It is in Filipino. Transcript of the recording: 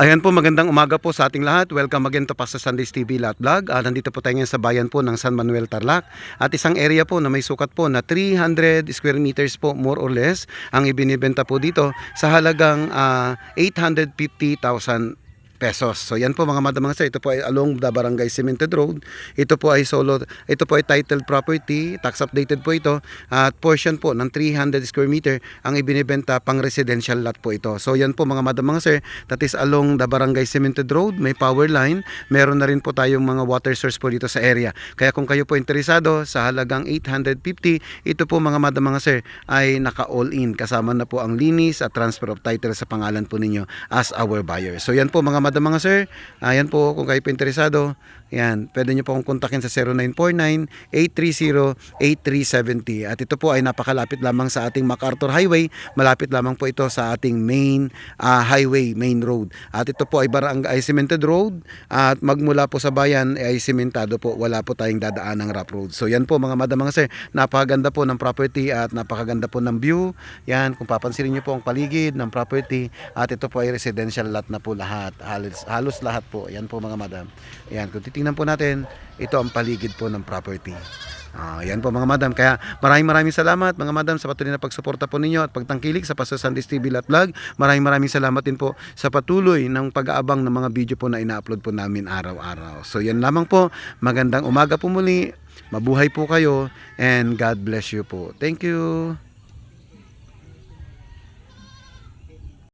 Ayan po, magandang umaga po sa ating lahat. Welcome again to Pastor Sundays TV Lot Vlog. Nandito po tayo ngayon sa bayan po ng San Manuel, Tarlac. At isang area po na may sukat po na 300 square meters po more or less ang ibinibenta po dito sa halagang 850,000 pesos. So yan po mga madam mga sir, ito po ay along the Barangay Cemented Road. Ito po ay titled property, tax updated po ito at portion po ng 300 square meter ang ibinibenta pang residential lot po ito. So yan po mga madam mga sir, that is along the Barangay Cemented Road, may power line, meron na rin po tayong mga water source po dito sa area. Kaya kung kayo po interesado sa halagang 850, ito po mga madam mga sir ay naka all in, kasama na po ang linis at transfer of title sa pangalan po ninyo as our buyer. So yan po mga mga sir, ayan po kung kayo po interesado, yan, pwede nyo po akong kontakin sa 0949-830-8370 at ito po ay napakalapit lamang sa ating MacArthur Highway, malapit lamang po ito sa ating main highway, main road at ito po ay Barangay Cemented Road at magmula po sa bayan ay sementado po, wala po tayong dadaan ng rough road. So yan po mga madam mga sir, napakaganda po ng property at napakaganda po ng view, yan kung papansinin nyo po ang paligid ng property at ito po ay residential lot na po lahat, halos lahat po. Yan po mga madam. Yan, kung titingnan po natin, ito ang paligid po ng property. Yan po mga madam. Kaya maraming salamat mga madam sa patuloy na pagsuporta po ninyo at pagtangkilik sa Pastor Sundays TV Lot Vlog. Maraming salamat din po sa patuloy ng pag-aabang ng mga video po na ina-upload po namin araw-araw. So yan lamang po. Magandang umaga po muli. Mabuhay po kayo and God bless you po. Thank you.